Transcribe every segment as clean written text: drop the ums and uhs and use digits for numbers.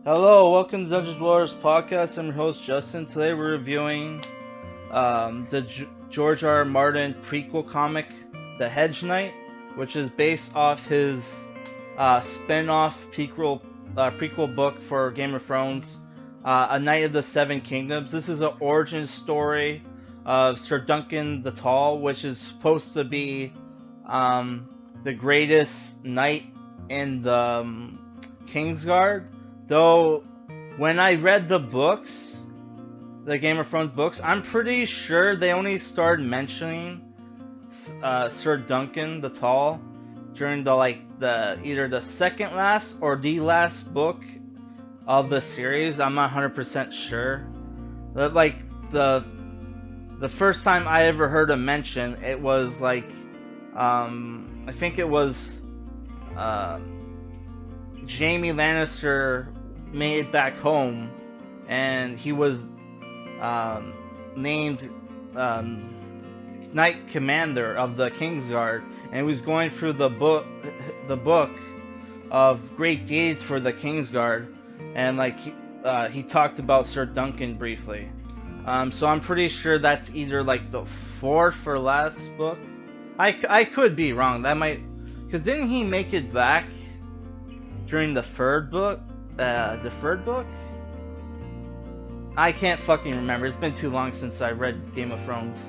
Hello, welcome to Dungeons Dwellers Podcast. I'm your host Justin. Today we're reviewing the George R.R. Martin prequel comic, The Hedge Knight, which is based off his spin-off prequel book for Game of Thrones, A Knight of the Seven Kingdoms. This is an origin story of Sir Duncan the Tall, which is supposed to be the greatest knight in the Kingsguard. Though, when I read the books, the Game of Thrones books, I'm pretty sure they only started mentioning Sir Duncan the Tall during the either the second last or the last book of the series. I'm not 100% sure. But the first time I ever heard a mention, it was I think it was Jaime Lannister made it back home, and he was named Knight Commander of the Kingsguard, and he was going through the book of great deeds for the Kingsguard, and he talked about Sir Duncan briefly. So I'm pretty sure that's either the fourth or last book. I could be wrong. That might, because didn't he make it back during the third book? The third book? I can't fucking remember. It's been too long since I read Game of Thrones.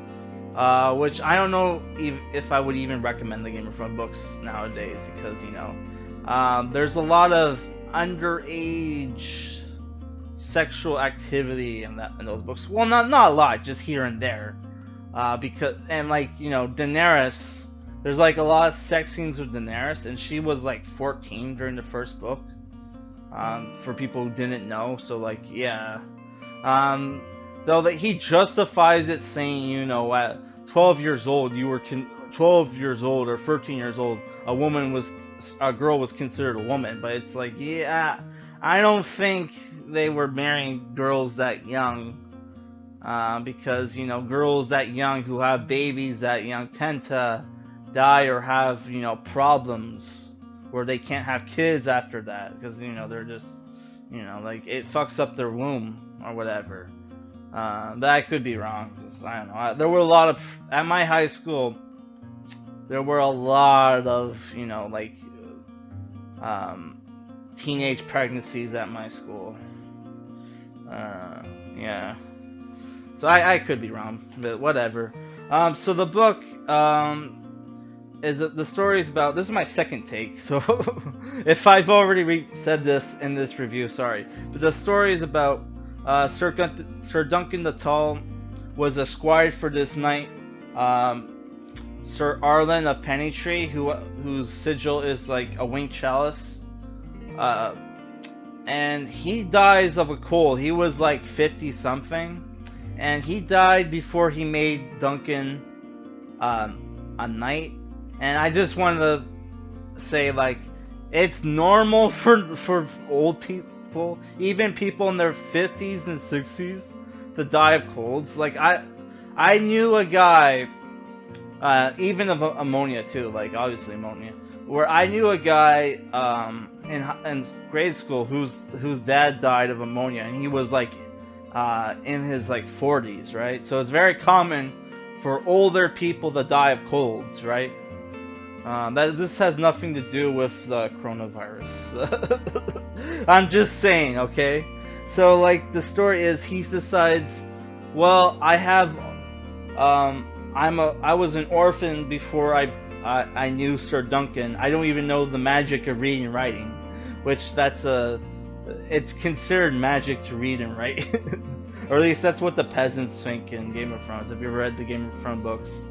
Which I don't know if I would even recommend the Game of Thrones books nowadays, because, there's a lot of underage sexual activity in those books. Well, not a lot, just here and there. Daenerys, there's a lot of sex scenes with Daenerys, and she was 14 during the first book. For people who didn't know, so yeah. Though that he justifies it saying, at 12 years old, 12 years old or 13 years old, a girl was considered a woman. But it's yeah, I don't think they were marrying girls that young. Because, girls that young who have babies that young tend to die or have, problems where they can't have kids after that, because, they're just, it fucks up their womb or whatever. But I could be wrong, because I don't know. There were a lot of, at my high school, there were a lot of, teenage pregnancies at my school. Yeah. So I could be wrong, but whatever. So the book, the story is about, this is my second take, so if I've already said this in this review, sorry. But the story is about Sir Duncan the Tall was a squire for this knight, Sir Arlen of Pennytree, whose sigil is a winged chalice. And he dies of a cold. He was 50 something, and he died before he made Duncan a knight. And I just wanted to say, it's normal for old people, even people in their 50s and 60s, to die of colds. I knew a guy, even of ammonia too, obviously ammonia, where I knew a guy in grade school whose dad died of ammonia, and he was in his 40s, right? So it's very common for older people to die of colds, right? This has nothing to do with the coronavirus. I'm just saying, okay? So, the story is, he decides, well, I was an orphan before I knew Sir Duncan. I don't even know the magic of reading and writing, which it's considered magic to read and write. Or at least that's what the peasants think in Game of Thrones, if you've read the Game of Thrones books.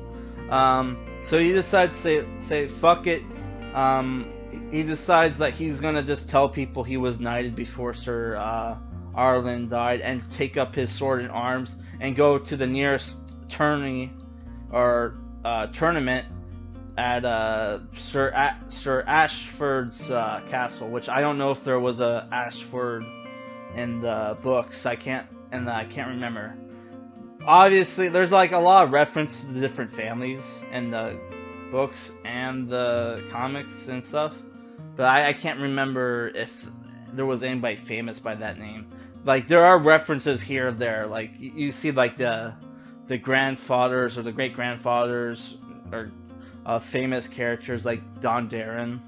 So he decides to say fuck it. He decides that he's gonna just tell people he was knighted before Sir Arlen died, and take up his sword and arms and go to the nearest tourney or tournament at Sir Ashford's castle, which I don't know if there was a Ashford in the books. I can't remember. Obviously, there's a lot of reference to the different families in the books and the comics and stuff, but I can't remember if there was anybody famous by that name. Like, there are references here or there. Like, you see, like, the grandfathers or the great grandfathers or famous characters like Don Darren.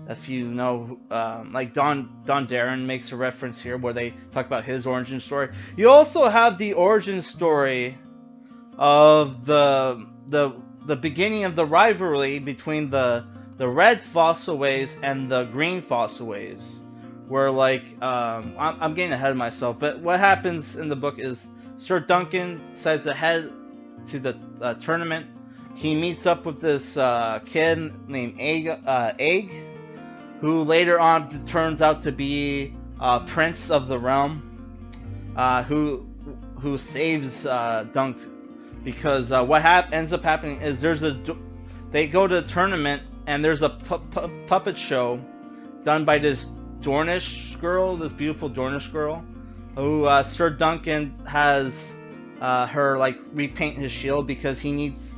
If you know, like Don Darren makes a reference here where they talk about his origin story. You also have the origin story of the beginning of the rivalry between the red fossilways and the green fossilways, where like I'm getting ahead of myself, but what happens in the book is Sir Duncan decides to head to the tournament. He meets up with this kid named Egg, who later on turns out to be Prince of the Realm, who saves Dunk, because what ends up happening is they go to a tournament and there's a puppet show done by this Dornish girl, this beautiful Dornish girl, who Sir Duncan has her like repaint his shield because he needs.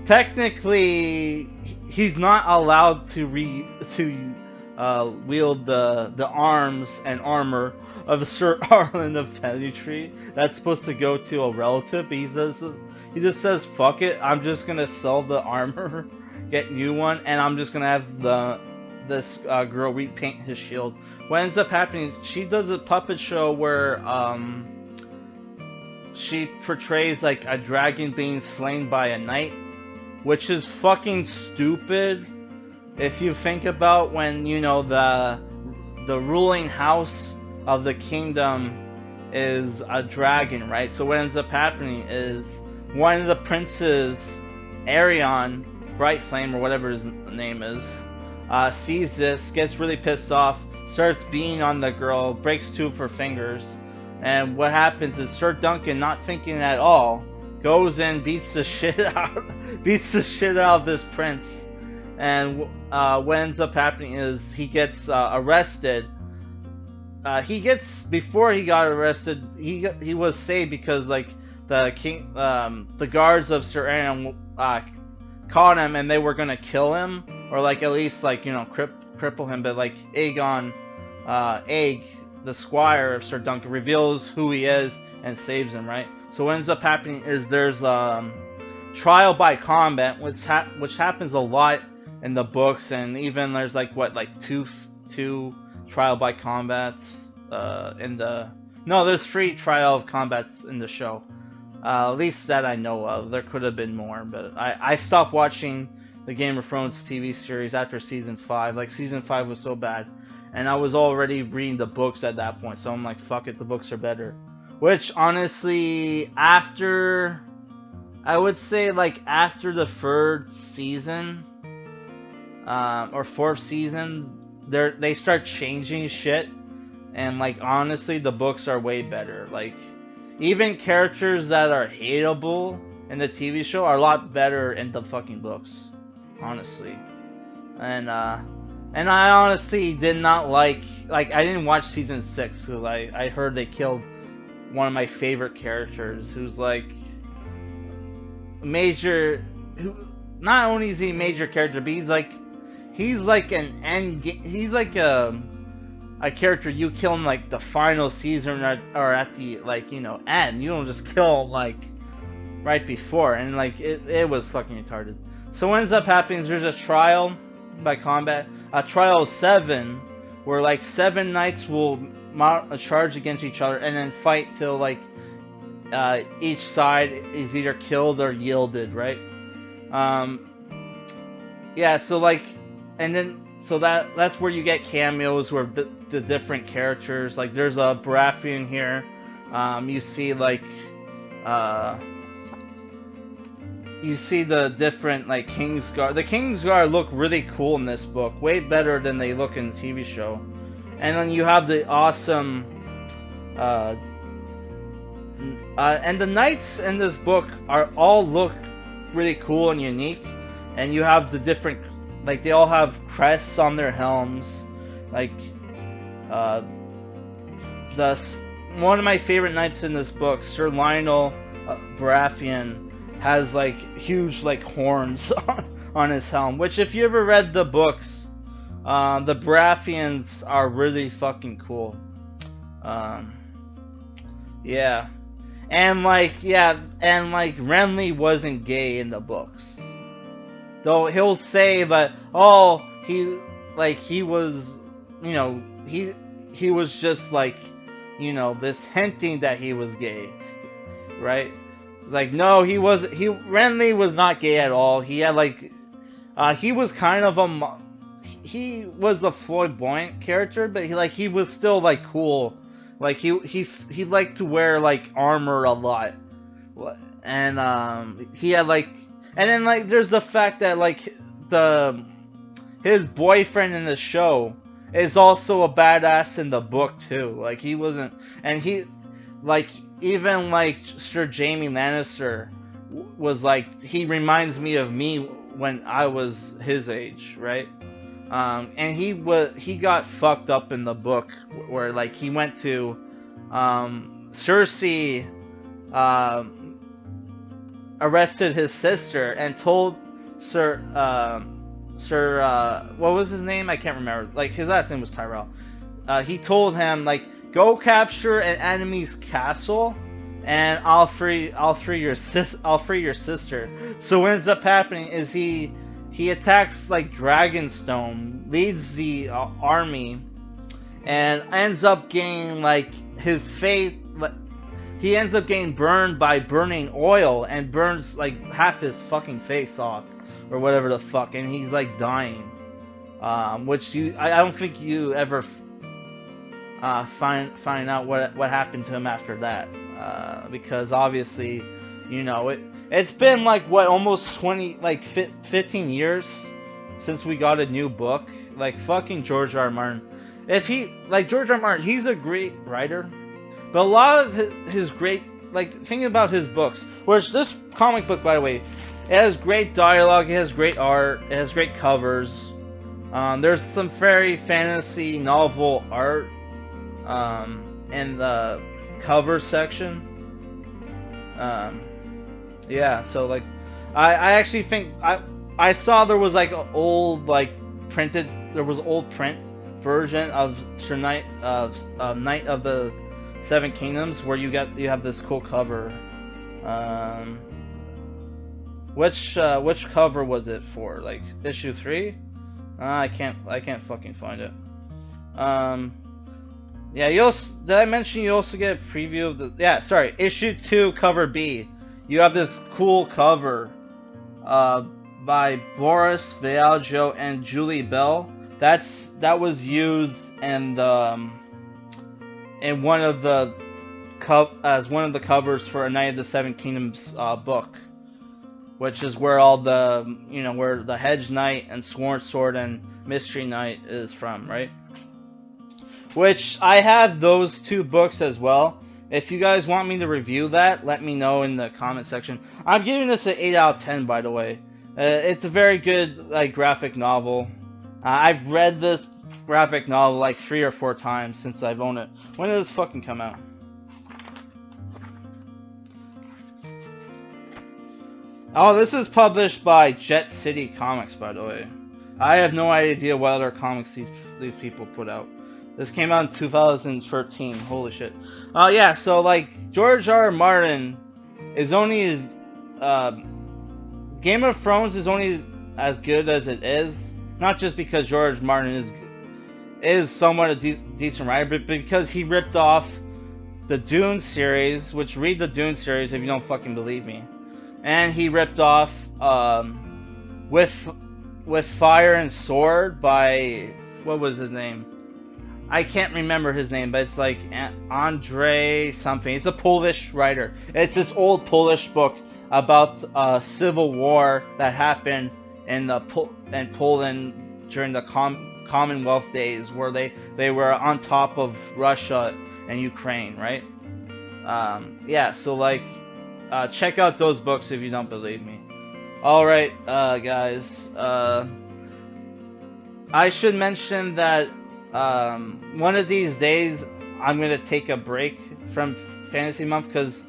Technically, he's not allowed to wield the arms and armor of Sir Arlen of Pennytree. That's supposed to go to a relative, but he just says, fuck it, I'm just gonna sell the armor, get new one, and I'm just gonna have this girl repaint his shield. What ends up happening, she does a puppet show where she portrays like a dragon being slain by a knight, which is fucking stupid. If you think about when, you know, the ruling house of the kingdom is a dragon, right? So what ends up happening is one of the princes, Arion Brightflame or whatever his name is, sees this, gets really pissed off, starts beating on the girl, breaks two of her fingers, and what happens is Sir Duncan, not thinking at all, goes in, beats the shit out of this prince. And what ends up happening is he gets arrested. Before he got arrested, he was saved because like the guards of Sir Aaron caught him and they were gonna kill him, or like at least like, you know, cripple him. But like Egg, the squire of Sir Duncan, reveals who he is and saves him, right? So what ends up happening is there's trial by combat, which happens a lot in the books, and even there's like two trial by combats there's 3 trial of combats in the show, at least that I know of. There could have been more, but I stopped watching the Game of Thrones TV series after season 5. Like, season 5 was so bad, and I was already reading the books at that point, so I'm like, fuck it, the books are better. Which, honestly, I would say, like, after the 3rd season, or 4th season, they start changing shit, and, like, honestly, the books are way better. Like, even characters that are hateable in the TV show are a lot better in the fucking books, honestly. And I honestly did not like, I didn't watch season 6, because I heard they killed one of my favorite characters, who's like not only is he a major character, but he's like an end game. He's like a character you kill in like the final season or at the, like, you know, end. You don't just kill him like right before, and like it was fucking retarded. So what ends up happening is there's a trial by combat, a trial of 7, where like 7 knights will mount a charge against each other and then fight till like each side is either killed or yielded, right? Yeah, so like, and then so that's where you get cameos where the different characters, like there's a Baratheon here. You see like you see the different like Kingsguard. The Kingsguard look really cool in this book, way better than they look in the TV show. And then you have the awesome and the knights in this book all look really cool and unique. And you have the different, like, they all have crests on their helms. Like one of my favorite knights in this book, Sir Lionel Baratheon, has like huge like horns on his helm. Which, if you ever read the books, The Baratheons are really fucking cool. Um, yeah. And like, Renly wasn't gay in the books. Though he'll say that, oh, he was, he was just like, this hinting that he was gay, right? Like, no, Renly was not gay at all. He had like, he was kind of he was a flamboyant character, but he was still like cool. Like he liked to wear like armor a lot, and he had like, and then like there's the fact that like his boyfriend in the show is also a badass in the book too. Like he wasn't, and he like even like Sir Jaime Lannister was like, he reminds me of me when I was his age, right? And he got fucked up in the book where like he went to Cersei arrested his sister and told Sir what was his name? I can't remember. Like his last name was Tyrell. He told him like, go capture an enemy's castle and I'll free your sister. So what ends up happening is he attacks like Dragonstone, leads the army, and ends up getting like his face. He ends up getting burned by burning oil and burns like half his fucking face off, or whatever the fuck, and he's like dying. Which I don't think you ever find out what happened to him after that, because obviously, it's been like what, almost 15 years since we got a new book. Like fucking George R.R. Martin. George R.R. Martin, he's a great writer, but a lot of his great, thinking about his books, whereas this comic book, by the way, it has great dialogue, it has great art, it has great covers. There's some very fantasy novel art in the cover section. Yeah, so like I actually think I saw there was like an old old print version of Sir Knight of Knight of the Seven Kingdoms where you have this cool cover. Which cover was it for? Like issue 3? I can't fucking find it. Yeah, did I mention you also get a preview of the... Yeah, sorry, issue 2, cover B. You have this cool cover by Boris Viaggio and Julie Bell. That was used in one of the covers for A Knight of the Seven Kingdoms book, which is where all the where the Hedge Knight and Sworn Sword and Mystery Knight is from, right? Which I have those 2 books as well. If you guys want me to review that, let me know in the comment section. I'm giving this an 8 out of 10, by the way. It's a very good graphic novel. I've read this graphic novel 3 or 4 times since I've owned it. When did this fucking come out? Oh, this is published by Jetcity Comics, by the way. I have no idea what other comics these people put out. This came out in 2013. Holy shit. Yeah, so George R.R. Martin is only Game of Thrones is only as good as it is. Not just because George Martin is somewhat a decent writer, but because he ripped off the Dune series, which read the Dune series if you don't fucking believe me. And he ripped off with Fire and Sword by, what was his name? I can't remember his name, but it's like Andre something. He's a Polish writer. It's this old Polish book about a civil war that happened in Poland during the Commonwealth days, where they were on top of Russia and Ukraine, right? Yeah, so check out those books if you don't believe me. Alright, guys. I should mention that one of these days I'm going to take a break from Fantasy Month because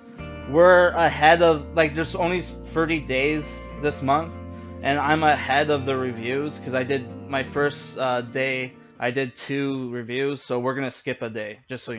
we're ahead of, there's only 30 days this month. and I'm ahead of the reviews because I did my first day. I did 2 reviews, so we're gonna skip a day just so you